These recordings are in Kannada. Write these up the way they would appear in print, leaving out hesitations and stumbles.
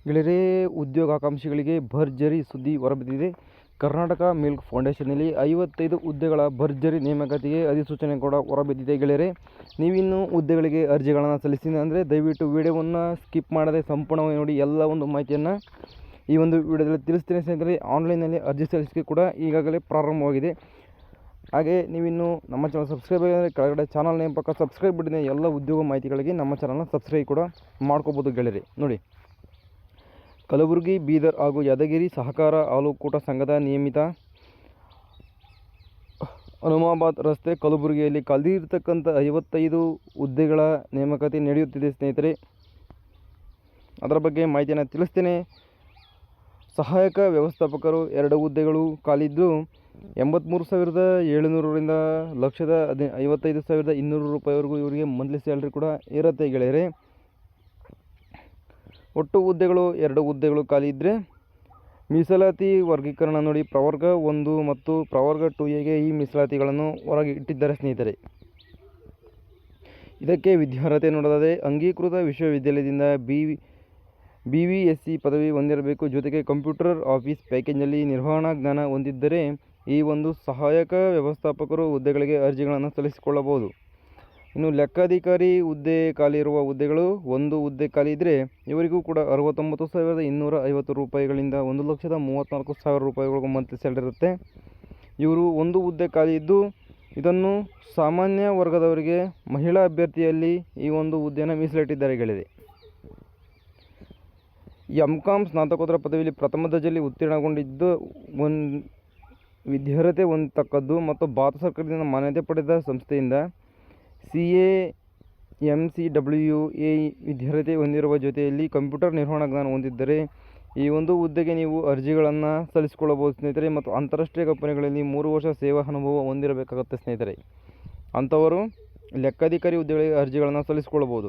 ಗೆಳೆಯರೇ, ಉದ್ಯೋಗಾಕಾಂಕ್ಷಿಗಳಿಗೆ ಭರ್ಜರಿ ಸುದ್ದಿ ಹೊರಬಿದ್ದಿದೆ. ಕರ್ನಾಟಕ ಮಿಲ್ಕ್ ಫೌಂಡೇಶನ್ನಲ್ಲಿ 55 ಹುದ್ದೆಗಳ ಭರ್ಜರಿ ನೇಮಕಾತಿಗೆ ಅಧಿಸೂಚನೆ ಕೂಡ ಹೊರಬಿದ್ದಿದೆ. ಗೆಳೆಯರೇ, ನೀವಿನ್ನೂ ಹುದ್ದೆಗಳಿಗೆ ಅರ್ಜಿಗಳನ್ನು ಸಲ್ಲಿಸಿದೆ ಅಂದರೆ ದಯವಿಟ್ಟು ವಿಡಿಯೋವನ್ನು ಸ್ಕಿಪ್ ಮಾಡದೆ ಸಂಪೂರ್ಣವಾಗಿ ನೋಡಿ. ಎಲ್ಲ ಒಂದು ಮಾಹಿತಿಯನ್ನು ಈ ಒಂದು ವಿಡಿಯೋದಲ್ಲಿ ತಿಳಿಸ್ತೀನಿ ಸ್ನೇಹಿತರೆ. ಆನ್ಲೈನಲ್ಲಿ ಅರ್ಜಿ ಸಲ್ಲಿಸಲಿಕ್ಕೆ ಕೂಡ ಈಗಾಗಲೇ ಪ್ರಾರಂಭವಾಗಿದೆ. ಹಾಗೆ ನೀವಿನ್ನೂ ನಮ್ಮ ಚಾನಲ್ ಸಬ್ಸ್ಕ್ರೈಬ್ ಆಗಿದ್ದರೆ ಕೆಳಗಡೆ ಚಾನಲ್ ನೇಮ್ ಪಕ್ಕ ಸಬ್ಸ್ಕ್ರೈಬ್ ಬಿಟ್ಟಿದೆ. ಎಲ್ಲ ಉದ್ಯೋಗ ಮಾಹಿತಿಗಳಿಗೆ ನಮ್ಮ ಚಾನಲ್ನ ಸಬ್ಸ್ಕ್ರೈಬ್ ಕೂಡ ಮಾಡ್ಕೋಬೋದು ಗೆಳೆಯರೇ. ನೋಡಿ, ಕಲಬುರಗಿ, ಬೀದರ್ ಹಾಗೂ ಯಾದಗಿರಿ ಸಹಕಾರ ಹಾಲು ಕೂಟ ಸಂಘದ ನಿಯಮಿತ ಹನುಮಾಬಾದ್ ರಸ್ತೆ ಕಲಬುರಗಿಯಲ್ಲಿ ಖಾಲಿಯಿರತಕ್ಕಂಥ 55 ಹುದ್ದೆಗಳ ನೇಮಕಾತಿ ನಡೆಯುತ್ತಿದೆ ಸ್ನೇಹಿತರೆ. ಅದರ ಬಗ್ಗೆ ಮಾಹಿತಿಯನ್ನು ತಿಳಿಸ್ತೇನೆ. ಸಹಾಯಕ ವ್ಯವಸ್ಥಾಪಕರು 2 ಹುದ್ದೆಗಳು ಖಾಲಿದ್ದು 83,700ರಿಂದ 1,55,200 ರೂಪಾಯಿವರೆಗೂ ಇವರಿಗೆ ಮಂತ್ಲಿ ಸ್ಯಾಲ್ರಿ ಕೂಡ ಇರುತ್ತೆ ಗೆಳೆಯರೇ. ಒಟ್ಟು ಹುದ್ದೆಗಳು 2 ಹುದ್ದೆಗಳು ಖಾಲಿ ಇದ್ದರೆ ಮೀಸಲಾತಿ ವರ್ಗೀಕರಣ ನೋಡಿ, ಪ್ರವರ್ಗ 1 ಮತ್ತು ಪ್ರವರ್ಗ 2ಎಗೆ ಈ ಮೀಸಲಾತಿಗಳನ್ನು ಹೊರಗೆ ಇಟ್ಟಿದ್ದಾರೆ ಸ್ನೇಹಿತರೆ. ಇದಕ್ಕೆ ವಿದ್ಯಾರ್ಹತೆ ನೋಡೋದಾದರೆ ಅಂಗೀಕೃತ ವಿಶ್ವವಿದ್ಯಾಲಯದಿಂದ BVSc ಪದವಿ ಹೊಂದಿರಬೇಕು. ಜೊತೆಗೆ ಕಂಪ್ಯೂಟರ್ ಆಫೀಸ್ ಪ್ಯಾಕೇಜ್ನಲ್ಲಿ ನಿರ್ವಹಣಾ ಜ್ಞಾನ ಹೊಂದಿದ್ದರೆ ಈ ಒಂದು ಸಹಾಯಕ ವ್ಯವಸ್ಥಾಪಕರು ಹುದ್ದೆಗಳಿಗೆ ಅರ್ಜಿಗಳನ್ನು ಸಲ್ಲಿಸಿಕೊಳ್ಳಬಹುದು. ಇನ್ನು ಲೆಕ್ಕಾಧಿಕಾರಿ ಹುದ್ದೆ ಖಾಲಿ ಇರುವ ಹುದ್ದೆಗಳು 1 ಹುದ್ದೆ ಖಾಲಿ ಇದ್ದರೆ ಇವರಿಗೂ ಕೂಡ 69,250 ರೂಪಾಯಿಗಳಿಂದ 1,34,000 ರೂಪಾಯಿವರೆಗೂ ಮಂತ್ಲಿ ಸ್ಯಾಲರಿ ಇರುತ್ತೆ. ಇವರು 1 ಹುದ್ದೆ ಖಾಲಿ ಇದ್ದು ಇದನ್ನು ಸಾಮಾನ್ಯ ವರ್ಗದವರಿಗೆ ಮಹಿಳಾ ಅಭ್ಯರ್ಥಿಯಲ್ಲಿ ಈ ಒಂದು ಹುದ್ದೆಯನ್ನು ಮೀಸಲಿಟ್ಟಿದ್ದಾರೆ ಗೆಳೆಯರೆ. MCom ಸ್ನಾತಕೋತ್ತರ ಪದವಿಯಲ್ಲಿ ಪ್ರಥಮ ದರ್ಜೆಯಲ್ಲಿ ಉತ್ತೀರ್ಣಗೊಂಡಿದ್ದು ವಿದ್ಯಾರ್ಹತೆ ಹೊಂದತಕ್ಕದ್ದು ಮತ್ತು ಭಾರತ ಸರ್ಕಾರದಿಂದ ಮಾನ್ಯತೆ ಪಡೆದ ಸಂಸ್ಥೆಯಿಂದ CA/MCWA ವಿದ್ಯಾರ್ಹತೆ ಹೊಂದಿರುವ ಜೊತೆಯಲ್ಲಿ ಕಂಪ್ಯೂಟರ್ ನಿರ್ವಹಣಾ ಜ್ಞಾನ ಹೊಂದಿದ್ದರೆ ಈ ಒಂದು ಹುದ್ದೆಗೆ ನೀವು ಅರ್ಜಿಗಳನ್ನು ಸಲ್ಲಿಸಿಕೊಳ್ಳಬಹುದು ಸ್ನೇಹಿತರೆ. ಮತ್ತು ಅಂತಾರಾಷ್ಟ್ರೀಯ ಕಂಪನಿಗಳಲ್ಲಿ 3 ವರ್ಷ ಸೇವಾ ಅನುಭವ ಹೊಂದಿರಬೇಕಾಗುತ್ತೆ ಸ್ನೇಹಿತರೆ. ಅಂಥವರು ಲೆಕ್ಕಾಧಿಕಾರಿ ಹುದ್ದೆಗಳಿಗೆ ಅರ್ಜಿಗಳನ್ನು ಸಲ್ಲಿಸಿಕೊಳ್ಳಬಹುದು.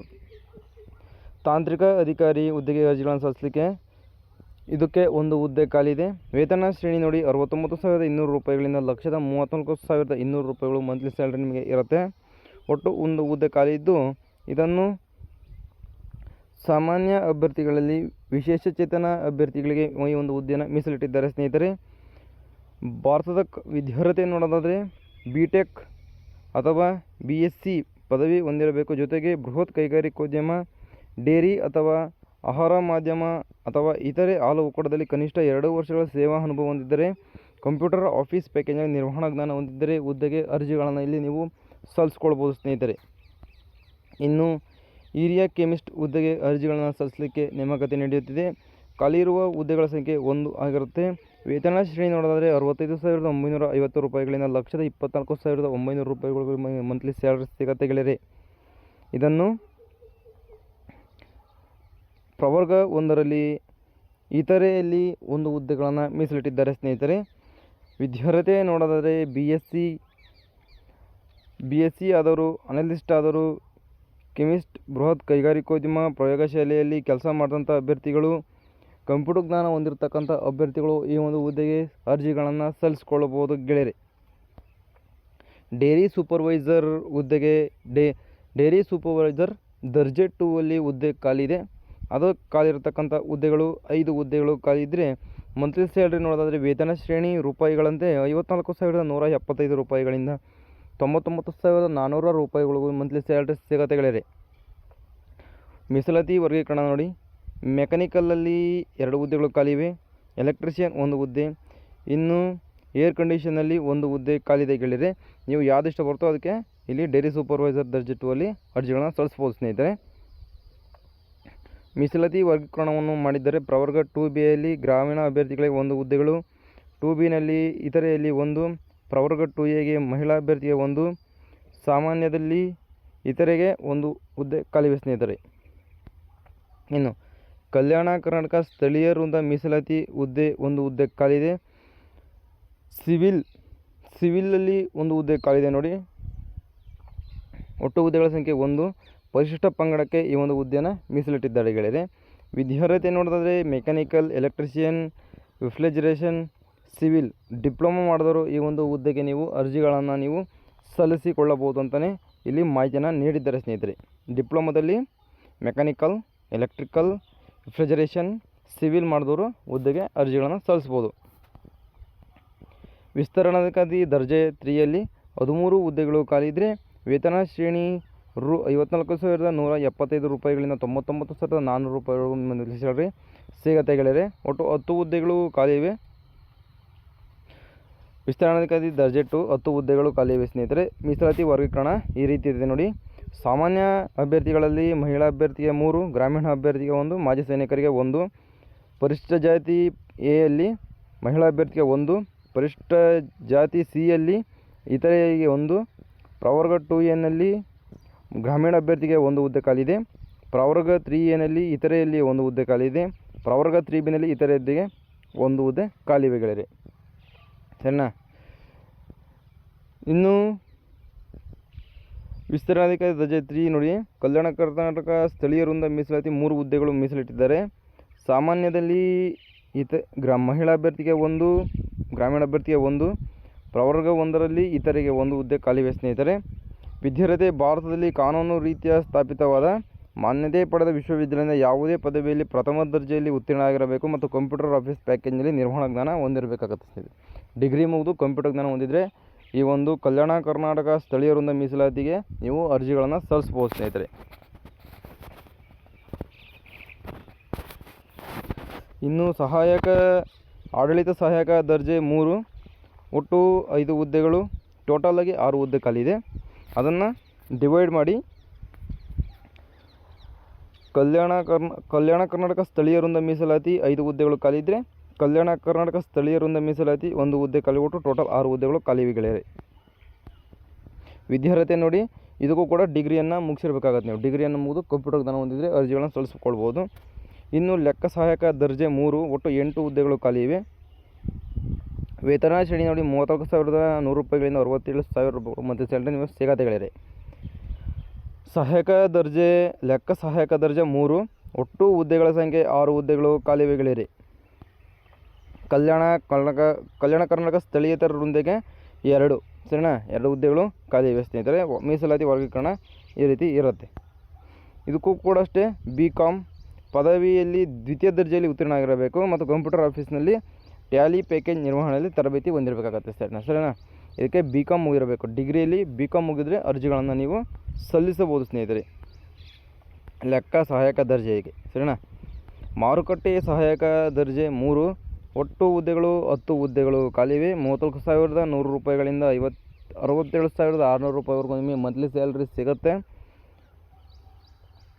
ತಾಂತ್ರಿಕ ಅಧಿಕಾರಿ ಹುದ್ದೆಗೆ ಅರ್ಜಿಗಳನ್ನು ಸಲ್ಲಿಸಲಿಕ್ಕೆ ಇದಕ್ಕೆ 1 ಹುದ್ದೆ ಖಾಲಿ ಇದೆ. ವೇತನ ಶ್ರೇಣಿ ನೋಡಿ, 69,200 ರೂಪಾಯಿಗಳಿಂದ 1,34,200 ರೂಪಾಯಿಗಳು ಮಂತ್ಲಿ ಸ್ಯಾಲ್ರಿ ನಿಮಗೆ ಇರುತ್ತೆ. ಒಟ್ಟು 1 ಹುದ್ದೆ ಖಾಲಿ ಇದ್ದು ಇದನ್ನು ಸಾಮಾನ್ಯ ಅಭ್ಯರ್ಥಿಗಳಲ್ಲಿ ವಿಶೇಷಚೇತನ ಅಭ್ಯರ್ಥಿಗಳಿಗೆ ಈ ಒಂದು ಹುದ್ದೆಯನ್ನು ಮೀಸಲಿಟ್ಟಿದ್ದಾರೆ ಸ್ನೇಹಿತರೆ. ಭಾರತದ ವಿದ್ಯಾರ್ಹತೆ ನೋಡೋದಾದರೆ BTech ಅಥವಾ BSc ಪದವಿ ಹೊಂದಿರಬೇಕು. ಜೊತೆಗೆ ಬೃಹತ್ ಕೈಗಾರಿಕೋದ್ಯಮ, ಡೇರಿ ಅಥವಾ ಆಹಾರ ಮಾಧ್ಯಮ ಅಥವಾ ಇತರೆ ಹಾಲು ಒಕ್ಕೂಟದಲ್ಲಿ ಕನಿಷ್ಠ 2 ವರ್ಷಗಳ ಸೇವಾ ಅನುಭವ ಹೊಂದಿದ್ದರೆ, ಕಂಪ್ಯೂಟರ್ ಆಫೀಸ್ ಪ್ಯಾಕೇಜ್ನಲ್ಲಿ ನಿರ್ವಹಣಾ ಜ್ಞಾನ ಹೊಂದಿದ್ದರೆ ಹುದ್ದೆಗೆ ಅರ್ಜಿಗಳನ್ನು ಇಲ್ಲಿ ನೀವು ಸಲ್ಲಿಸ್ಕೊಳ್ಬೋದು ಸ್ನೇಹಿತರೆ. ಇನ್ನು ಹಿರಿಯ ಕೆಮಿಸ್ಟ್ ಹುದ್ದೆಗೆ ಅರ್ಜಿಗಳನ್ನು ಸಲ್ಲಿಸಲಿಕ್ಕೆ ನೇಮಕಾತಿ ನಡೆಯುತ್ತಿದೆ. ಖಾಲಿ ಇರುವ ಹುದ್ದೆಗಳ ಸಂಖ್ಯೆ 1 ಆಗಿರುತ್ತೆ. ವೇತನ ಶ್ರೇಣಿ ನೋಡೋದಾದರೆ 65,950 ರೂಪಾಯಿಗಳಿಂದ 1,24,900 ರೂಪಾಯಿಗಳು ಮಂತ್ಲಿ ಸ್ಯಾಲರಿ ಸಿಗುತ್ತೆ ಗೆಳೆಯರೆ. ಇದನ್ನು ಪ್ರವರ್ಗ 1ರಲ್ಲಿ ಇತರೆಯಲ್ಲಿ 1 ಹುದ್ದೆಗಳನ್ನು ಮೀಸಲಿಟ್ಟಿದ್ದಾರೆ ಸ್ನೇಹಿತರೆ. ವಿದ್ಯಾರ್ಹತೆ ನೋಡೋದಾದರೆ BSc ಆದವರು, ಅನಲಿಸ್ಟ್ ಆದವರು, ಕೆಮಿಸ್ಟ್, ಬೃಹತ್ ಕೈಗಾರಿಕೋದ್ಯಮ ಪ್ರಯೋಗಶಾಲೆಯಲ್ಲಿ ಕೆಲಸ ಮಾಡಿದಂಥ ಅಭ್ಯರ್ಥಿಗಳು, ಕಂಪ್ಯೂಟರ್ ಜ್ಞಾನ ಹೊಂದಿರತಕ್ಕಂಥ ಅಭ್ಯರ್ಥಿಗಳು ಈ ಒಂದು ಹುದ್ದೆಗೆ ಅರ್ಜಿಗಳನ್ನು ಸಲ್ಲಿಸಿಕೊಳ್ಳಬಹುದು ಗೆಳೆಯರೆ. ಡೇರಿ ಸೂಪರ್ವೈಸರ್ ಹುದ್ದೆಗೆ ಡೇರಿ ಸೂಪರ್ವೈಸರ್ ದರ್ಜೆ 2ಅಲ್ಲಿ ಹುದ್ದೆ ಖಾಲಿ ಇದೆ. ಅದು ಖಾಲಿ ಇರತಕ್ಕಂಥ ಹುದ್ದೆಗಳು 5 ಹುದ್ದೆಗಳು ಖಾಲಿ ಇದ್ದರೆ ಮಂತ್ಲಿ ಸ್ಯಾಲ್ರಿ ನೋಡೋದಾದರೆ ವೇತನ ಶ್ರೇಣಿ ರೂಪಾಯಿಗಳಂತೆ 54,175 ರೂಪಾಯಿಗಳಿಂದ 99,400 ರೂಪಾಯಿಗಳಿಗೂ ಮಂತ್ಲಿ ಸ್ಯಾಲ್ರಿ ಸಿಗುತ್ತೆ ಗೆಳೆಯರೆ. ಮೀಸಲಾತಿ ವರ್ಗೀಕರಣ ನೋಡಿ, ಮೆಕ್ಯಾನಿಕಲಲ್ಲಿ 2 ಹುದ್ದೆಗಳು ಖಾಲಿ ಇವೆ. ಎಲೆಕ್ಟ್ರಿಷಿಯನ್ 1 ಹುದ್ದೆ, ಇನ್ನು ಏರ್ ಕಂಡೀಷನಲ್ಲಿ 1 ಹುದ್ದೆ ಖಾಲಿದೆ ಗೆಳೆಯರೆ. ನೀವು ಯಾವ್ದಿಷ್ಟ ಬರ್ತೋ ಅದಕ್ಕೆ ಇಲ್ಲಿ ಡೈರಿ ಸೂಪರ್ವೈಸರ್ ದರ್ಜೆ 2ಅಲ್ಲಿ ಅರ್ಜಿಗಳನ್ನು ಸಲ್ಲಿಸ್ಬೋದು ಸ್ನೇಹಿತರೆ. ಮೀಸಲಾತಿ ವರ್ಗೀಕರಣವನ್ನು ಮಾಡಿದ್ದರೆ ಪ್ರವರ್ಗ 2Bಯಲ್ಲಿ ಗ್ರಾಮೀಣ ಅಭ್ಯರ್ಥಿಗಳಿಗೆ 1 ಹುದ್ದೆಗಳು, 2Bನಲ್ಲಿ ಇತರೆಯಲ್ಲಿ 1, ಪ್ರವರ್ಗ 2Aಗೆ ಮಹಿಳಾ ಅಭ್ಯರ್ಥಿಗೆ 1, ಸಾಮಾನ್ಯದಲ್ಲಿ ಇತರೆಗೆ 1 ಹುದ್ದೆ ಖಾಲಿವೆ ಸ್ನೇಹಿತರೆ. ಇನ್ನು ಕಲ್ಯಾಣ ಕರ್ನಾಟಕ ಸ್ಥಳೀಯ ವೃಂದ ಮೀಸಲಾತಿ ಹುದ್ದೆ 1 ಹುದ್ದೆ ಖಾಲಿದೆ. ಸಿವಿಲಲ್ಲಿ 1 ಹುದ್ದೆ ಖಾಲಿದೆ ನೋಡಿ. ಒಟ್ಟು ಹುದ್ದೆಗಳ ಸಂಖ್ಯೆ 1. ಪರಿಶಿಷ್ಟ ಪಂಗಡಕ್ಕೆ ಈ ಒಂದು ಹುದ್ದೆಯನ್ನು ಮೀಸಲಿಟ್ಟಿದ್ದಾರೆ ಗೆಳೆಯರೆ. ವಿದ್ಯಾರ್ಹತೆ ನೋಡೋದಾದರೆ ಮೆಕ್ಯಾನಿಕಲ್, ಎಲೆಕ್ಟ್ರಿಷಿಯನ್, ರಿಫ್ರಿಜರೇಷನ್, ಸಿವಿಲ್ ಡಿಪ್ಲೊಮಾ ಮಾಡಿದವರು ಈ ಒಂದು ಹುದ್ದೆಗೆ ನೀವು ಅರ್ಜಿಗಳನ್ನು ನೀವು ಸಲ್ಲಿಸಿಕೊಳ್ಳಬಹುದು ಅಂತಲೇ ಇಲ್ಲಿ ಮಾಹಿತಿಯನ್ನು ನೀಡಿದ್ದಾರೆ ಸ್ನೇಹಿತರೆ. ಡಿಪ್ಲೊಮಾದಲ್ಲಿ ಮೆಕ್ಯಾನಿಕಲ್, ಎಲೆಕ್ಟ್ರಿಕಲ್, ರಿಫ್ರಿಜರೇಷನ್, ಸಿವಿಲ್ ಮಾಡಿದವರು ಹುದ್ದೆಗೆ ಅರ್ಜಿಗಳನ್ನು ಸಲ್ಲಿಸ್ಬೋದು. ವಿಸ್ತರಣಾಧಿಕಾರಿ ದರ್ಜೆ 3ಯಲ್ಲಿ 13 ಹುದ್ದೆಗಳು ಖಾಲಿ ಇದ್ದರೆ ವೇತನ ಶ್ರೇಣಿ ರು 54,175 ರೂಪಾಯಿಗಳಿಂದ 99,400 ರೂಪಾಯಿಗಳು ಮಂತ್ಲಿ ಸ್ಯಾಲರಿ ಸಿಗತ್ತೆ ಗೆಳೆಯರೆ. ಒಟ್ಟು 10 ಹುದ್ದೆಗಳು ಖಾಲಿ ಇವೆ. ವಿಸ್ತರಣಾಧಿಕಾರಿ ದರ್ಜೆ 2 10 ಹುದ್ದೆಗಳು ಖಾಲಿ ಇವೆ ಸ್ನೇಹಿತರೆ. ಮೀಸಲಾತಿ ವರ್ಗೀಕರಣ ಈ ರೀತಿ ಇದೆ ನೋಡಿ. ಸಾಮಾನ್ಯ ಅಭ್ಯರ್ಥಿಗಳಲ್ಲಿ ಮಹಿಳಾ ಅಭ್ಯರ್ಥಿಗೆ 3, ಗ್ರಾಮೀಣ ಅಭ್ಯರ್ಥಿಗೆ 1, ಮಾಜಿ ಸೈನಿಕರಿಗೆ 1, ಪರಿಶಿಷ್ಟ ಜಾತಿ ಎಯಲ್ಲಿ ಮಹಿಳಾ ಅಭ್ಯರ್ಥಿಗೆ 1, ಪರಿಶಿಷ್ಟ ಜಾತಿ ಸಿಯಲ್ಲಿ ಇತರೆಗೆ 1, ಪ್ರವರ್ಗ 2ಎನಲ್ಲಿ ಗ್ರಾಮೀಣ ಅಭ್ಯರ್ಥಿಗೆ 1 ಹುದ್ದೆ ಖಾಲಿದೆ. ಪ್ರವರ್ಗ 3ಎನಲ್ಲಿ ಇತರೆಯಲ್ಲಿ 1 ಹುದ್ದೆ ಖಾಲಿದೆ. ಪ್ರವರ್ಗ 3ಬಿನಲ್ಲಿ ಇತರೆ ಹುದ್ದೆಗೆ 1 ಹುದ್ದೆ ಖಾಲಿವೆ ಗೆಳೆಯರೆ. ಸರಿನಾ? ಇನ್ನು ವಿಸ್ತರಣಾಧಿಕಾರಿ ದರ್ಜೆ 3 ನೋಡಿ. ಕಲ್ಯಾಣ ಕರ್ನಾಟಕ ಸ್ಥಳೀಯ ವೃಂದ ಮೀಸಲಾತಿ 3 ಹುದ್ದೆಗಳು ಮೀಸಲಿಟ್ಟಿದ್ದಾರೆ. ಸಾಮಾನ್ಯದಲ್ಲಿ ಮಹಿಳಾ ಅಭ್ಯರ್ಥಿಗೆ 1, ಗ್ರಾಮೀಣ ಅಭ್ಯರ್ಥಿಗೆ 1, ಪ್ರವರ್ಗ 1ರಲ್ಲಿ ಇತರೆಗೆ 1 ಹುದ್ದೆ ಖಾಲಿವೆ ಸ್ನೇಹಿತರೆ. ವಿದ್ಯಾರ್ಹತೆ ಭಾರತದಲ್ಲಿ ಕಾನೂನು ರೀತಿಯ ಸ್ಥಾಪಿತವಾದ ಮಾನ್ಯತೆ ಪಡೆದ ವಿಶ್ವವಿದ್ಯಾಲಯದ ಯಾವುದೇ ಪದವಿಯಲ್ಲಿ ಪ್ರಥಮ ದರ್ಜೆಯಲ್ಲಿ ಉತ್ತೀರ್ಣರಾಗಿರಬೇಕು ಮತ್ತು ಕಂಪ್ಯೂಟರ್ ಆಫೀಸ್ ಪ್ಯಾಕೇಜ್ನಲ್ಲಿ ನಿರ್ವಹಣಾ ಜ್ಞಾನ ಹೊಂದಿರಬೇಕಾಗುತ್ತೆ ಸ್ನೇಹಿತರೆ. ಡಿಗ್ರಿ ಮುಗಿದು ಕಂಪ್ಯೂಟರ್ ಜ್ಞಾನ ಹೊಂದಿದರೆ ಈ ಒಂದು ಕಲ್ಯಾಣ ಕರ್ನಾಟಕ ಸ್ಥಳೀಯ ವೃಂದ ಮೀಸಲಾತಿಗೆ ನೀವು ಅರ್ಜಿಗಳನ್ನು ಸಲ್ಲಿಸ್ಬೋದು ಸ್ನೇಹಿತರೆ. ಇನ್ನು ಆಡಳಿತ ಸಹಾಯಕ ದರ್ಜೆ 3 ಒಟ್ಟು 5 ಹುದ್ದೆಗಳು, ಟೋಟಲಾಗಿ 6 ಹುದ್ದೆ ಖಾಲಿದೆ. ಅದನ್ನು ಡಿವೈಡ್ ಮಾಡಿ ಕಲ್ಯಾಣ ಕರ್ನಾಟಕ ಸ್ಥಳೀಯ ವೃಂದ ಮೀಸಲಾತಿ 5 ಹುದ್ದೆಗಳು ಖಾಲಿ ಇದ್ದರೆ ಕಲ್ಯಾಣ ಕರ್ನಾಟಕ ಸ್ಥಳೀಯ ವೃಂದ ಮೀಸಲಾತಿ 1 ಹುದ್ದೆ ಖಾಲಿ ಕೊಟ್ಟು ಟೋಟಲ್ 6 ಹುದ್ದೆಗಳು ಖಾಲಿವೆ ಗೆಳೆಯರೆ. ವಿದ್ಯಾರ್ಹತೆ ನೋಡಿ, ಇದಕ್ಕೂ ಕೂಡ ಡಿಗ್ರಿಯನ್ನು ಮುಗಿಸಿರ್ಬೇಕಾಗತ್ತೆ. ನೀವು ಡಿಗ್ರಿಯನ್ನು ಮುಗಿದು ಕಂಪ್ಯೂಟರ್ ಜ್ಞಾನ ಹೊಂದಿದ್ರೆ ಅರ್ಜಿಗಳನ್ನು ಸಲ್ಲಿಸ್ಕೊಳ್ಬೋದು. ಇನ್ನು ಲೆಕ್ಕ ಸಹಾಯಕ ದರ್ಜೆ 3 ಒಟ್ಟು 8 ಹುದ್ದೆಗಳು ಖಾಲಿ ಇವೆ. ವೇತನ ಶ್ರೇಣಿ ನೋಡಿ 34,100 ರೂಪಾಯಿಗಳಿಂದ 67,000 ರೂಪಾಯಿ ಮತ್ತು ಸ್ಯಾಲರಿ ನೀವು ಸಿಗತ್ತೆ ಗೆಳೆಯರೆ. ಲೆಕ್ಕ ಸಹಾಯಕ ದರ್ಜೆ 3 ಒಟ್ಟು ಹುದ್ದೆಗಳ ಸಂಖ್ಯೆ 6 ಹುದ್ದೆಗಳು ಖಾಲಿವೆ ಗೆಳೆಯರೆ. ಕಲ್ಯಾಣ ಕರ್ನಾಟಕ ಸ್ಥಳೀಯೇತರ ವೃಂದಕ್ಕೆ 2, ಸರಿನಾ, 2 ಹುದ್ದೆಗಳು ಖಾಲಿ ಇವೆ ಸ್ನೇಹಿತರೆ. ಮೀಸಲಾತಿ ವರ್ಗೀಕರಣ ಈ ರೀತಿ ಇರುತ್ತೆ. ಇದಕ್ಕೂ ಕೂಡ ಅಷ್ಟೇ BCom ಪದವಿಯಲ್ಲಿ ದ್ವಿತೀಯ ದರ್ಜೆಯಲ್ಲಿ ಉತ್ತೀರ್ಣ ಆಗಿರಬೇಕು ಮತ್ತು ಕಂಪ್ಯೂಟರ್ ಆಫೀಸ್ನಲ್ಲಿ ಟ್ಯಾಲಿ ಪ್ಯಾಕೇಜ್ ನಿರ್ವಹಣೆಯಲ್ಲಿ ತರಬೇತಿ ಹೊಂದಿರಬೇಕಾಗತ್ತೆ ಸರಿನಾ. ಇದಕ್ಕೆ BCom ಮುಗಿರಬೇಕು. ಡಿಗ್ರಿಯಲ್ಲಿ BCom ಮುಗಿದ್ರೆ ಅರ್ಜಿಗಳನ್ನು ನೀವು ಸಲ್ಲಿಸಬಹುದು ಸ್ನೇಹಿತರೆ. ಲೆಕ್ಕ ಸಹಾಯಕ ದರ್ಜೆಗೆ ಸರಿನಾ. ಮಾರುಕಟ್ಟೆ ಸಹಾಯಕ ದರ್ಜೆ 3 ಒಟ್ಟು ಹುದ್ದೆಗಳು 10 ಹುದ್ದೆಗಳು ಖಾಲಿವೆ. 34,100 ರೂಪಾಯಿಗಳಿಂದ 67,600 ರೂಪಾಯಿವರೆಗೂ ನಿಮಗೆ ಮಂತ್ಲಿ ಸ್ಯಾಲ್ರಿ ಸಿಗುತ್ತೆ.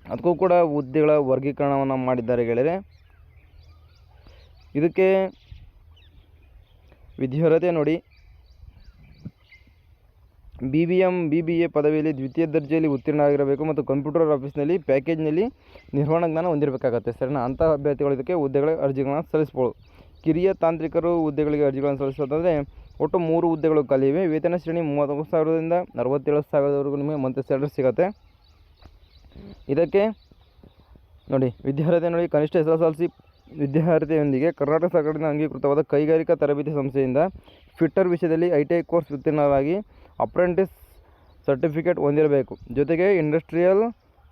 ಅದಕ್ಕೂ ಕೂಡ ಹುದ್ದೆಗಳ ವರ್ಗೀಕರಣವನ್ನು ಮಾಡಿದ್ದಾರೆ ಗೆಳೆಯರೆ. ಇದಕ್ಕೆ ವಿದ್ಯಾರ್ಹತೆ ನೋಡಿ, BBA ಪದವಿಯಲ್ಲಿ ದ್ವಿತೀಯ ದರ್ಜೆಯಲ್ಲಿ ಉತ್ತೀರ್ಣ ಆಗಿರಬೇಕು ಮತ್ತು ಕಂಪ್ಯೂಟರ್ ಆಫೀಸ್ನಲ್ಲಿ ಪ್ಯಾಕೇಜ್ನಲ್ಲಿ ನಿರ್ವಹಣಾ ಜ್ಞಾನ ಹೊಂದಿರಬೇಕಾಗತ್ತೆ ಸರಿನಾ. ಅಂತಹ ಅಭ್ಯರ್ಥಿಗಳು ಇದಕ್ಕೆ ಹುದ್ದೆಗಳ ಅರ್ಜಿಗಳನ್ನು ಸಲ್ಲಿಸ್ಬೋದು. ಕಿರಿಯ ತಾಂತ್ರಿಕರು ಹುದ್ದೆಗಳಿಗೆ ಅರ್ಜಿಗಳನ್ನು ಸಲ್ಲಿಸೋದಾದರೆ ಒಟ್ಟು 3 ಹುದ್ದೆಗಳು ಖಾಲಿ ಇವೆ. ವೇತನ ಶ್ರೇಣಿ 34,000ದಿಂದ 67,000ವರೆಗೂ ನಿಮಗೆ ಮಂತ್ಲಿ ಸ್ಯಾಲರಿ ಸಿಗುತ್ತೆ. ಇದಕ್ಕೆ ನೋಡಿ ವಿದ್ಯಾರ್ಹತೆ ನೋಡಿ, ಕನಿಷ್ಠ SSLC ವಿದ್ಯಾರ್ಹತೆಯೊಂದಿಗೆ ಕರ್ನಾಟಕ ಸರ್ಕಾರದಿಂದ ಅಂಗೀಕೃತವಾದ ಕೈಗಾರಿಕಾ ತರಬೇತಿ ಸಂಸ್ಥೆಯಿಂದ ಫಿಟ್ಟರ್ ವಿಷಯದಲ್ಲಿ ITI ಕೋರ್ಸ್ ಉತ್ತೀರ್ಣರಾಗಿ ಅಪ್ರೆಂಟಿಸ್ ಸರ್ಟಿಫಿಕೇಟ್ ಹೊಂದಿರಬೇಕು. ಜೊತೆಗೆ ಇಂಡಸ್ಟ್ರಿಯಲ್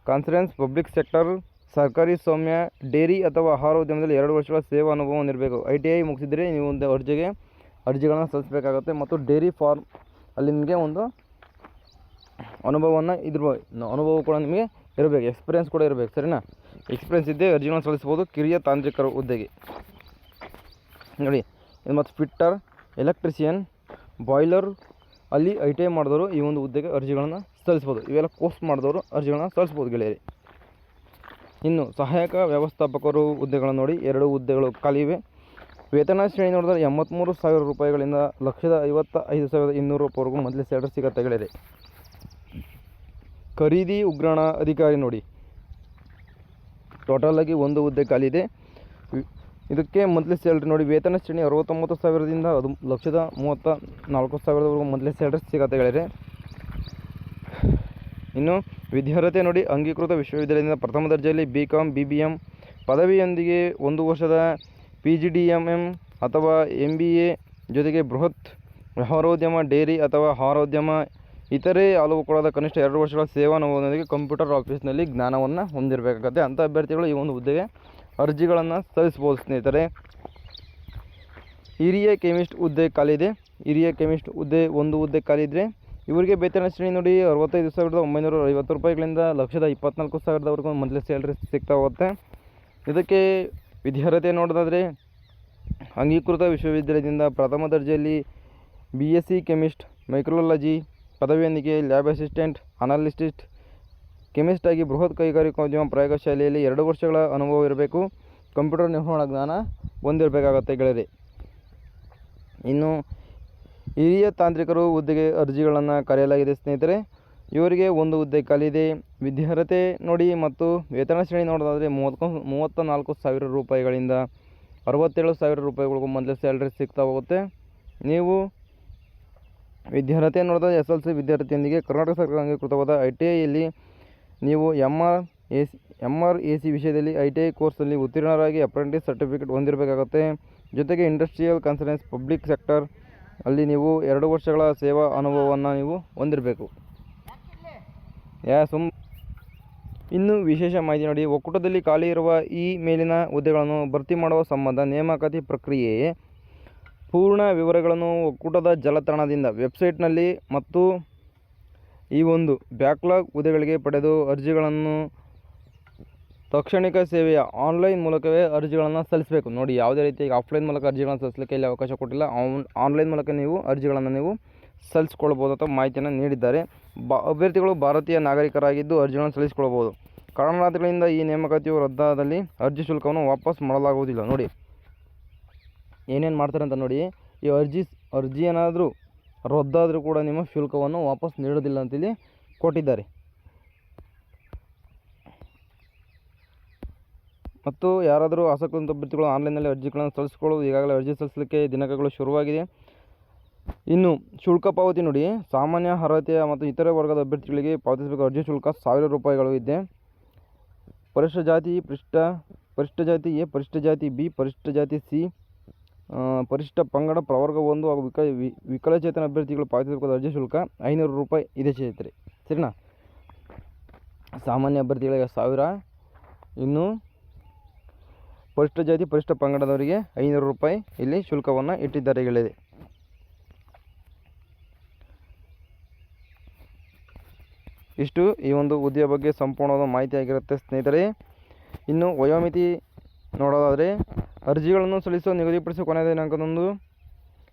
ಕಾನ್ಸರ್ನ್ಸ್, ಪಬ್ಲಿಕ್ ಸೆಕ್ಟರ್, ಸರ್ಕಾರಿ ಸ್ವಾಮ್ಯ, ಡೇರಿ ಅಥವಾ ಆಹಾರ ಉದ್ಯಮದಲ್ಲಿ 2 ವರ್ಷಗಳ ಸೇವಾ ಅನುಭವ ಹೊಂದಿರಬೇಕು. ITI ಮುಗಿಸಿದರೆ ನೀವು ಒಂದು ಅರ್ಜಿಗಳನ್ನು ಸಲ್ಲಿಸಬೇಕಾಗುತ್ತೆ ಮತ್ತು ಡೇರಿ ಫಾರ್ಮ್ ಅಲ್ಲಿ ನಿಮಗೆ ಒಂದು ಅನುಭವ ಕೂಡ ನಿಮಗೆ ಇರಬೇಕು, ಎಕ್ಸ್ಪೀರಿಯೆನ್ಸ್ ಕೂಡ ಇರಬೇಕು ಸರಿನಾ. ಎಕ್ಸ್ಪೀರಿಯೆನ್ಸ್ ಇದ್ದೇ ಅರ್ಜಿಗಳನ್ನು ಸಲ್ಲಿಸ್ಬೋದು ಕಿರಿಯ ತಾಂತ್ರಿಕರ ಹುದ್ದೆಗೆ ನೋಡಿ. ಮತ್ತು ಫಿಟ್ಟರ್, ಎಲೆಕ್ಟ್ರಿಷಿಯನ್, ಬಾಯ್ಲರ್ ಅಲ್ಲಿ ITI ಮಾಡಿದವರು ಈ ಒಂದು ಹುದ್ದೆಗೆ ಅರ್ಜಿಗಳನ್ನು ಸಲ್ಲಿಸ್ಬೋದು. ಇವೆಲ್ಲ ಕೋರ್ಸ್ ಮಾಡಿದವರು ಅರ್ಜಿಗಳನ್ನು ಸಲ್ಲಿಸ್ಬೋದು ಗೆಳೆಯರಿ. ಇನ್ನು ಸಹಾಯಕ ವ್ಯವಸ್ಥಾಪಕರು ಹುದ್ದೆಗಳನ್ನು ನೋಡಿ, 2 ಹುದ್ದೆಗಳು ಖಾಲಿವೆ. ವೇತನ ಶ್ರೇಣಿ ನೋಡಿದ್ರೆ 83,000 ರೂಪಾಯಿಗಳಿಂದ 1,55,200 ರೂಪಾಯಿವರೆಗೂ ಮಂತ್ಲಿ ಸ್ಯಾಲರಿ ಸಿಗುತ್ತೆ ಗೆಳೆಯರಿ. ಖರೀದಿ ಉಗ್ರಾಣ ಅಧಿಕಾರಿ ನೋಡಿ, ಟೋಟಲಾಗಿ 1 ಹುದ್ದೆ ಖಾಲಿದೆ. ಇದಕ್ಕೆ ಮಂತ್ಲಿ ಸ್ಯಾಲ್ರಿ ನೋಡಿ, ವೇತನ ಶ್ರೇಣಿ 69,000ದಿಂದ 1,34,000ವರೆಗೂ ಮಂತ್ಲಿ ಸ್ಯಾಲ್ರಿ ಸಿಗುತ್ತೆ ಗೆಳೆಯರಿ. ಇನ್ನು ವಿದ್ಯಾರ್ಹತೆ ನೋಡಿ, ಅಂಗೀಕೃತ ವಿಶ್ವವಿದ್ಯಾಲಯದಿಂದ ಪ್ರಥಮ ದರ್ಜೆಯಲ್ಲಿ BCom BBM ಪದವಿಯೊಂದಿಗೆ 1 ವರ್ಷದ PGDMM ಅಥವಾ MBA ಜೊತೆಗೆ ಬೃಹತ್ ವ್ಯವಹಾರೋದ್ಯಮ, ಡೇರಿ ಅಥವಾ ಆಹಾರೋದ್ಯಮ ಇತರೆ ಹಲವು ಕೊಡದ ಕನಿಷ್ಠ 2 ವರ್ಷಗಳ ಸೇವಾ ಅನುಭವದೊಂದಿಗೆ ಕಂಪ್ಯೂಟರ್ ಆಫೀಸ್ನಲ್ಲಿ ಜ್ಞಾನವನ್ನು ಹೊಂದಿರಬೇಕಾಗುತ್ತೆ. ಅಂಥ ಅಭ್ಯರ್ಥಿಗಳು ಈ ಒಂದು ಹುದ್ದೆಗೆ ಅರ್ಜಿಗಳನ್ನು ಸಲ್ಲಿಸ್ಬೋದು ಸ್ನೇಹಿತರೆ. ಹಿರಿಯ ಕೆಮಿಸ್ಟ್ ಹುದ್ದೆ ಖಾಲಿ ಇದೆ. ಹಿರಿಯ ಕೆಮಿಸ್ಟ್ ಹುದ್ದೆ ಒಂದು ಹುದ್ದೆ ಖಾಲಿ ಇದ್ದರೆ ಇವರಿಗೆ ವೇತನ ಶ್ರೇಣಿ ನೋಡಿ 65,950 ರೂಪಾಯಿಗಳಿಂದ 1,24,000ವರೆಗೂ ಮಂತ್ಲಿ ಸ್ಯಾಲ್ರಿ ಸಿಗ್ತಾ ಹೋಗುತ್ತೆ. ಇದಕ್ಕೆ ವಿದ್ಯಾರ್ಹತೆ ನೋಡೋದಾದರೆ ಅಂಗೀಕೃತ ವಿಶ್ವವಿದ್ಯಾಲಯದಿಂದ ಪ್ರಥಮ ದರ್ಜೆಯಲ್ಲಿ BSc ಕೆಮಿಸ್ಟ್ ಮೈಕ್ರೋಲಜಿ ಪದವಿಯೊಂದಿಗೆ ಲ್ಯಾಬ್ ಅಸಿಸ್ಟೆಂಟ್ ಅನಾಲಿಸ್ಟಿಸ್ಟ್ ಕೆಮಿಸ್ಟ್ ಆಗಿ ಬೃಹತ್ ಕೈಗಾರಿಕೋದ್ಯಮ ಪ್ರಯೋಗಶಾಲೆಯಲ್ಲಿ 2 ವರ್ಷಗಳ ಅನುಭವ ಇರಬೇಕು. ಕಂಪ್ಯೂಟರ್ ನಿರ್ವಹಣಾ ಜ್ಞಾನ ಹೊಂದಿರಬೇಕಾಗತ್ತೆ ಗೆಳೆಯರೆ. ಇನ್ನು ಹಿರಿಯ ತಾಂತ್ರಿಕರು ಹುದ್ದೆಗೆ ಅರ್ಜಿಗಳನ್ನು ಕರೆಯಲಾಗಿದೆ ಸ್ನೇಹಿತರೆ. ಇವರಿಗೆ ಒಂದು ಹುದ್ದೆ ಖಾಲಿ ಇದೆ. ವಿದ್ಯಾರ್ಹತೆ ನೋಡಿ ಮತ್ತು ವೇತನ ಶ್ರೇಣಿ ನೋಡೋದಾದರೆ 34,000 ರೂಪಾಯಿಗಳಿಂದ 67,000 ರೂಪಾಯಿಗಳಿಗೂ ಮಂತ್ಲಿ ಸ್ಯಾಲ್ರಿ ಸಿಗ್ತಾ ಹೋಗುತ್ತೆ. ನೀವು ವಿದ್ಯಾರ್ಹತೆ ನೋಡಿದ್ರೆ SLC ವಿದ್ಯಾರ್ಥಿಯೊಂದಿಗೆ ಕರ್ನಾಟಕ ಸರ್ಕಾರ ಅಂಗೀಕೃತವಾದ ITIಯಲ್ಲಿ ನೀವು MRAC ವಿಷಯದಲ್ಲಿ ITI ಕೋರ್ಸಲ್ಲಿ ಉತ್ತೀರ್ಣರಾಗಿ ಅಪ್ರೆಂಟಿಸ್ ಸರ್ಟಿಫಿಕೇಟ್ ಹೊಂದಿರಬೇಕಾಗುತ್ತೆ. ಜೊತೆಗೆ ಇಂಡಸ್ಟ್ರಿಯಲ್ ಕನ್ಸಲ್ಟೆನ್ಸಿ ಪಬ್ಲಿಕ್ ಸೆಕ್ಟರ್ ಅಲ್ಲಿ ನೀವು 2 ವರ್ಷಗಳ ಸೇವಾ ಅನುಭವವನ್ನು ನೀವು ಹೊಂದಿರಬೇಕು. ಇನ್ನು ವಿಶೇಷ ಮಾಹಿತಿ ನೋಡಿ, ಒಕ್ಕೂಟದಲ್ಲಿ ಖಾಲಿ ಇರುವ ಈ ಮೇಲಿನ ಹುದ್ದೆಗಳನ್ನು ಭರ್ತಿ ಮಾಡುವ ಸಂಬಂಧ ನೇಮಕಾತಿ ಪ್ರಕ್ರಿಯೆಯೇ ಪೂರ್ಣ ವಿವರಗಳನ್ನು ಒಕ್ಕೂಟದ ಜಾಲತಾಣದಿಂದ ವೆಬ್ಸೈಟ್ನಲ್ಲಿ ಮತ್ತು ಈ ಒಂದು ಬ್ಯಾಕ್ಲಾಗ್ ಹುದ್ದೆಗಳಿಗೆ ಪಡೆದು ಅರ್ಜಿಗಳನ್ನು ತಕ್ಷಣಿಕ ಸೇವೆಯ ಆನ್ಲೈನ್ ಮೂಲಕವೇ ಅರ್ಜಿಗಳನ್ನು ಸಲ್ಲಿಸಬೇಕು. ನೋಡಿ, ಯಾವುದೇ ರೀತಿಯಾಗಿ ಆಫ್ಲೈನ್ ಮೂಲಕ ಅರ್ಜಿಗಳನ್ನು ಸಲ್ಲಿಸಲಿಕ್ಕೆ ಇಲ್ಲಿ ಅವಕಾಶ ಕೊಟ್ಟಿಲ್ಲ. ಆನ್ಲೈನ್ ಮೂಲಕ ನೀವು ಅರ್ಜಿಗಳನ್ನು ನೀವು ಸಲ್ಲಿಸ್ಕೊಳ್ಬೋದು ಅಂತ ಮಾಹಿತಿಯನ್ನು ನೀಡಿದ್ದಾರೆ. ಅಭ್ಯರ್ಥಿಗಳು ಭಾರತೀಯ ನಾಗರಿಕರಾಗಿದ್ದು ಅರ್ಜಿಗಳನ್ನು ಸಲ್ಲಿಸಿಕೊಳ್ಬೋದು. ಕಾರಣಾಂತರಗಳಿಂದ ಈ ನೇಮಕಾತಿಯು ರದ್ದಾದಲ್ಲಿ ಅರ್ಜಿ ಶುಲ್ಕವನ್ನು ವಾಪಸ್ ಮಾಡಲಾಗುವುದಿಲ್ಲ. ನೋಡಿ ಏನೇನು ಮಾಡ್ತಾರೆ ಅಂತ ನೋಡಿ. ಈ ಅರ್ಜಿ ಏನಾದರೂ ರದ್ದಾದರೂ ಕೂಡ ನಿಮ್ಮ ಶುಲ್ಕವನ್ನು ವಾಪಸ್ ನೀಡೋದಿಲ್ಲ ಅಂತೇಳಿ ಕೊಟ್ಟಿದ್ದಾರೆ. ಮತ್ತು ಯಾರಾದರೂ ಆಸಕ್ತಿಯುತ ಅಭ್ಯರ್ಥಿಗಳು ಆನ್ಲೈನ್ನಲ್ಲಿ ಅರ್ಜಿಗಳನ್ನು ಸಲ್ಲಿಸಿಕೊಳ್ಳುವುದು ಈಗಾಗಲೇ ಅರ್ಜಿ ಸಲ್ಲಿಸಲಿಕ್ಕೆ ದಿನಾಂಕಗಳು ಶುರುವಾಗಿದೆ. ಇನ್ನು ಶುಲ್ಕ ಪಾವತಿ ನೋಡಿ, ಸಾಮಾನ್ಯ ಅರ್ಹತೆಯ ಮತ್ತು ಇತರೆ ವರ್ಗದ ಅಭ್ಯರ್ಥಿಗಳಿಗೆ ಪಾವತಿಸಬೇಕು ಅರ್ಜಿ ಶುಲ್ಕ 1,000 ರೂಪಾಯಿಗಳು ಇದೆ. ಪರಿಶಿಷ್ಟ ಜಾತಿ ಪರಿಶಿಷ್ಟ ಜಾತಿ ಎ, ಪರಿಶಿಷ್ಟ ಜಾತಿ ಬಿ, ಪರಿಶಿಷ್ಟ ಜಾತಿ ಸಿ, ಪರಿಶಿಷ್ಟ ಪಂಗಡ ಪ್ರವರ್ಗ 1 ಹಾಗೂ ವಿಕಲಚೇತನ ಅಭ್ಯರ್ಥಿಗಳು ಪಾವತಿಸಬೇಕಾದ ಅರ್ಜಿ ಶುಲ್ಕ 500 ರೂಪಾಯಿ ಇದೆ ಸ್ನೇಹಿತರೆ. ಸರಿನಾ? ಸಾಮಾನ್ಯ ಅಭ್ಯರ್ಥಿಗಳಿಗೆ 1,000, ಇನ್ನು ಪರಿಶಿಷ್ಟ ಜಾತಿ ಪರಿಶಿಷ್ಟ ಪಂಗಡದವರಿಗೆ 500 ರೂಪಾಯಿ ಇಲ್ಲಿ ಶುಲ್ಕವನ್ನು ಇಟ್ಟಿದ್ದಾರೆ ಗೆಳೆಯರೆ. ಇಷ್ಟು ಈ ಒಂದು ಹುದ್ದೆಯ ಬಗ್ಗೆ ಸಂಪೂರ್ಣವಾದ ಮಾಹಿತಿ ಆಗಿರುತ್ತೆ ಸ್ನೇಹಿತರೆ. ಇನ್ನು ವಯೋಮಿತಿ ನೋಡೋದಾದರೆ ಅರ್ಜಿಗಳನ್ನು ಸಲ್ಲಿಸಲು ನಿಗದಿಪಡಿಸುವ ಕೊನೆಯ ದಿನಾಂಕದಂದು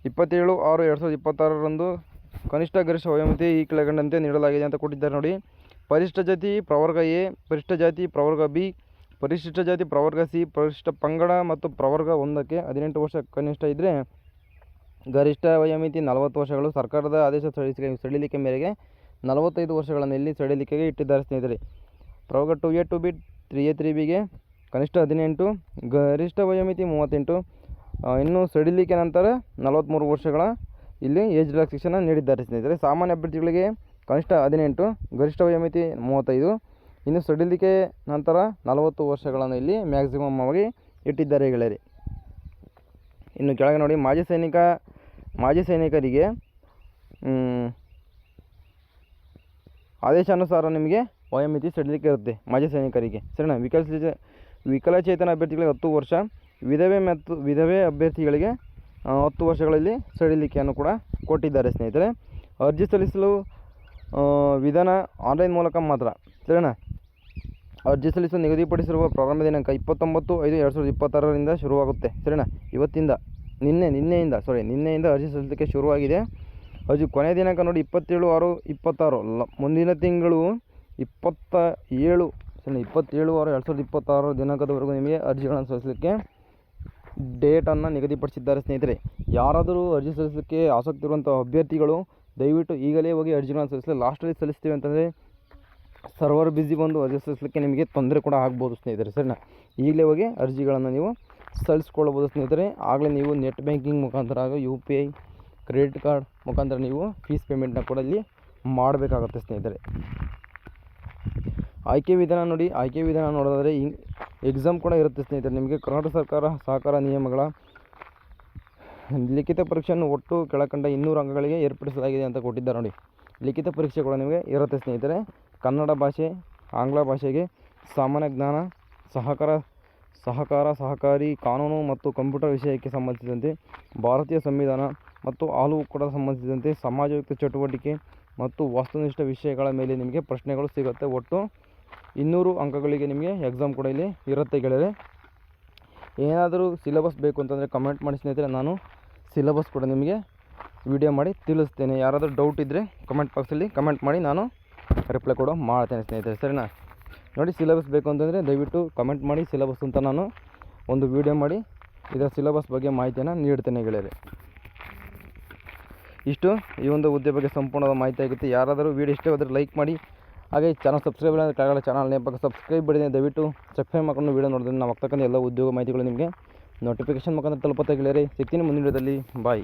27/6/2026ರಂದು ಕನಿಷ್ಠ ಗರಿಷ್ಠ ವಯೋಮಿತಿ ಈ ಕೆಳಗಂಡಂತೆ ನೀಡಲಾಗಿದೆ ಅಂತ ಕೊಟ್ಟಿದ್ದಾರೆ ನೋಡಿ. ಪರಿಶಿಷ್ಟ ಜಾತಿ ಪ್ರವರ್ಗ ಎ, ಪರಿಶಿಷ್ಟ ಜಾತಿ ಪ್ರವರ್ಗ ಬಿ, ಪರಿಶಿಷ್ಟ ಜಾತಿ ಪ್ರವರ್ಗ ಸಿ, ಪರಿಶಿಷ್ಟ ಪಂಗಡ ಮತ್ತು ಪ್ರವರ್ಗ 1ಕ್ಕೆ 18 ವರ್ಷ ಕನಿಷ್ಠ ಇದ್ದರೆ ಗರಿಷ್ಠ ವಯೋಮಿತಿ 40 ವರ್ಷಗಳು. ಸರ್ಕಾರದ ಆದೇಶ ಸಡಿಲಿಕೆ ಮೇರೆಗೆ 45 ವರ್ಷಗಳನ್ನು ಇಲ್ಲಿ ಸಡಿಲಿಕೆಗೆ ಇಟ್ಟಿದ್ದಾರೆ ಸ್ನೇಹಿತರೆ. ಪ್ರವರ್ಗ 2A 2B 3A 3Bಗೆ ಕನಿಷ್ಠ 18, ಗರಿಷ್ಠ ವಯೋಮಿತಿ 38. ಇನ್ನು ಸಡಿಲಿಕೆ ನಂತರ 43 ವರ್ಷಗಳ ಇಲ್ಲಿ ಏಜ್ ರಿಲ್ಯಾಕ್ಸೇಷನ್ ನೀಡಿದ್ದಾರೆ ಸ್ನೇಹಿತರೆ. ಸಾಮಾನ್ಯ ಅಭ್ಯರ್ಥಿಗಳಿಗೆ ಕನಿಷ್ಠ 18, ಗರಿಷ್ಠ ವಯೋಮಿತಿ 35. ಇನ್ನು ಸಡಿಲಿಕೆ ನಂತರ 40 ವರ್ಷಗಳನ್ನು ಇಲ್ಲಿ ಮ್ಯಾಕ್ಸಿಮಮ್ ಆಗಿ ಇಟ್ಟಿದ್ದಾರೆ ಗೆಳೆಯರೆ. ಇನ್ನು ಕೆಳಗೆ ನೋಡಿ, ಮಾಜಿ ಸೈನಿಕರಿಗೆ ಆದೇಶಾನುಸಾರ ನಿಮಗೆ ವಯೋಮಿತಿ ಸಡಿಲಿಕೆ ಇರುತ್ತೆ ಮಾಜಿ ಸೈನಿಕರಿಗೆ. ಸರಿನಾ? ವಿಕಲಚೇತನ ಅಭ್ಯರ್ಥಿಗಳಿಗೆ 10 ವರ್ಷ, ವಿಧವೆ ಅಭ್ಯರ್ಥಿಗಳಿಗೆ 10 ವರ್ಷಗಳಲ್ಲಿ ಸಡಿಲಿಕೆಯನ್ನು ಕೂಡ ಕೊಟ್ಟಿದ್ದಾರೆ ಸ್ನೇಹಿತರೆ. ಅರ್ಜಿ ಸಲ್ಲಿಸಲು ವಿಧಾನ ಆನ್ಲೈನ್ ಮೂಲಕ ಮಾತ್ರ. ಸರಿನಾ? ಅರ್ಜಿ ಸಲ್ಲಿಸಲು ನಿಗದಿಪಡಿಸಿರುವ ಪ್ರಾರಂಭ ದಿನಾಂಕ 29/5/2026ರಿಂದ ಶುರುವಾಗುತ್ತೆ. ಸರಿನಾ? ನಿನ್ನೆಯಿಂದ ಅರ್ಜಿ ಸಲ್ಲಿಸಲಿಕ್ಕೆ ಶುರುವಾಗಿದೆ. ಅರ್ಜಿ ಕೊನೆಯ ದಿನಾಂಕ ನೋಡಿ 27/6/26, ಮುಂದಿನ ತಿಂಗಳು 27/6/2026 ದಿನಾಂಕದವರೆಗೂ ನಿಮಗೆ ಅರ್ಜಿಗಳನ್ನು ಸಲ್ಲಿಸಲಿಕ್ಕೆ ಡೇಟನ್ನು ನಿಗದಿಪಡಿಸಿದ್ದಾರೆ ಸ್ನೇಹಿತರೆ. ಯಾರಾದರೂ ಅರ್ಜಿ ಸಲ್ಲಿಸಲಿಕ್ಕೆ ಆಸಕ್ತಿ ಇರುವಂಥ ಅಭ್ಯರ್ಥಿಗಳು ದಯವಿಟ್ಟು ಈಗಲೇ ಹೋಗಿ ಅರ್ಜಿಗಳನ್ನು ಸಲ್ಲಿಸಲಿ. ಲಾಸ್ಟಲ್ಲಿ ಸಲ್ಲಿಸ್ತೀವಿ ಅಂತಂದರೆ ಸರ್ವರ್ ಬ್ಯುಸಿ ಬಂದು ಅರ್ಜಿ ಸಲ್ಲಿಸಲಿಕ್ಕೆ ನಿಮಗೆ ತೊಂದರೆ ಕೂಡ ಆಗ್ಬೋದು ಸ್ನೇಹಿತರೆ. ಸರಿನಾ? ಈಗಲೇ ಹೋಗಿ ಅರ್ಜಿಗಳನ್ನು ನೀವು ಸಲ್ಲಿಸ್ಕೊಳ್ಬೋದು ಸ್ನೇಹಿತರೆ. ಆಗಲೇ ನೀವು ನೆಟ್ ಬ್ಯಾಂಕಿಂಗ್ ಮುಖಾಂತರ ಹಾಗೂ UPI ಕ್ರೆಡಿಟ್ ಕಾರ್ಡ್ ಮುಖಾಂತರ ನೀವು ಫೀಸ್ ಪೇಮೆಂಟ್ನ ಕೂಡ ಇಲ್ಲಿ ಮಾಡಬೇಕಾಗುತ್ತೆ ಸ್ನೇಹಿತರೆ. ಆಯ್ಕೆ ವಿಧಾನ ನೋಡಿ, ಆಯ್ಕೆ ವಿಧಾನ ನೋಡೋದಾದರೆ ಎಕ್ಸಾಮ್ ಕೂಡ ಇರುತ್ತೆ ಸ್ನೇಹಿತರೆ. ನಿಮಗೆ ಕರ್ನಾಟಕ ಸರ್ಕಾರ ಸಹಕಾರ ನಿಯಮಗಳ ಲಿಖಿತ ಪರೀಕ್ಷೆಯನ್ನು ಒಟ್ಟು ಕೆಳಕಂಡ 200 ಅಂಕಗಳಿಗೆ ಏರ್ಪಡಿಸಲಾಗಿದೆ ಅಂತ ಕೊಟ್ಟಿದ್ದಾರೆ ನೋಡಿ. ಲಿಖಿತ ಪರೀಕ್ಷೆ ಕೂಡ ನಿಮಗೆ ಇರುತ್ತೆ ಸ್ನೇಹಿತರೆ. ಕನ್ನಡ ಭಾಷೆ, ಆಂಗ್ಲ ಭಾಷೆಗೆ, ಸಾಮಾನ್ಯ ಜ್ಞಾನ, ಸಹಕಾರಿ ಕಾನೂನು ಮತ್ತು ಕಂಪ್ಯೂಟರ್ ವಿಷಯಕ್ಕೆ ಸಂಬಂಧಿಸಿದಂತೆ ಭಾರತೀಯ ಸಂವಿಧಾನ ಮತ್ತು ಹಾಲು ಒಕ್ಕೂಟಕ್ಕೆ ಸಂಬಂಧಿಸಿದಂತೆ ಸಮಾಜಯುಕ್ತ ಚಟುವಟಿಕೆ ಮತ್ತು ವಸ್ತುನಿಷ್ಠ ವಿಷಯಗಳ ಮೇಲೆ ನಿಮಗೆ ಪ್ರಶ್ನೆಗಳು ಸಿಗುತ್ತೆ. ಒಟ್ಟು 200 ಅಂಕಗಳಿಗೆ ನಿಮಗೆ ಎಕ್ಸಾಮ್ ಕೂಡ ಇಲ್ಲಿ ಇರುತ್ತೆ ಗೆಳೆಯರೆ. ಏನಾದರೂ ಸಿಲೆಬಸ್ ಬೇಕು ಅಂತಂದರೆ ಕಮೆಂಟ್ ಮಾಡಿ ಸ್ನೇಹಿತರೆ, ನಾನು ಸಿಲೆಬಸ್ ಕೂಡ ನಿಮಗೆ ವಿಡಿಯೋ ಮಾಡಿ ತಿಳಿಸ್ತೇನೆ. ಯಾರಾದರೂ ಡೌಟ್ ಇದ್ದರೆ ಕಮೆಂಟ್ ಬಾಕ್ಸಲ್ಲಿ ಕಮೆಂಟ್ ಮಾಡಿ, ನಾನು ರಿಪ್ಲೈ ಕೂಡ ಮಾಡ್ತೇನೆ ಸ್ನೇಹಿತರೆ, ಸರಿನಾ. ನೋಡಿ, ಸಿಲೆಬಸ್ ಬೇಕು ಅಂತಂದರೆ ದಯವಿಟ್ಟು ಕಮೆಂಟ್ ಮಾಡಿ, ಸಿಲೆಬಸ್ ಅಂತ ನಾನು ಒಂದು ವಿಡಿಯೋ ಮಾಡಿ ಇದರ ಸಿಲೆಬಸ್ ಬಗ್ಗೆ ಮಾಹಿತಿಯನ್ನು ನೀಡ್ತೇನೆ ಗೆಳೆಯರೆ. ಇಷ್ಟು ಈ ಒಂದು ಹುದ್ದೆ ಬಗ್ಗೆ ಸಂಪೂರ್ಣವಾದ ಮಾಹಿತಿ ಆಗಿತ್ತು. ಯಾರಾದರೂ ವಿಡಿಯೋ ಇಷ್ಟವಾದರೆ ಲೈಕ್ ಮಾಡಿ, ಹಾಗೆ ಚಾನಲ್ ಸಬ್ಸ್ಕ್ರೈಬ್ ಆದರೆ ಕೆಳಗಡೆ ಚಾನಲ್ ನೇಮ್ ಬಗ್ಗೆ ಸಬ್ಸ್ಕ್ರೈಬ್ ಮಾಡಿದೆ, ದಯವಿಟ್ಟು ಸಬ್ಸ್ಕ್ರೈಬ್ ಮಾಡ್ಕೊಂಡು ವಿಡಿಯೋ ನೋಡಿದ್ರೆ ನಾವು ಆಗ್ತಕ್ಕಂಥ ಎಲ್ಲ ಉದ್ಯೋಗ ಮಾಹಿತಿಗಳು ನಿಮಗೆ ನೋಟಿಫಿಕೇಶನ್ ಮುಖಾಂತರ ತಲುಪುತ್ತೆ ಗೆಳೆಯರೆ. ಸಿಗ್ತೀನಿ ಮುಂದಿನ ವಿಡಿಯೋದಲ್ಲಿ. ಬಾಯ್.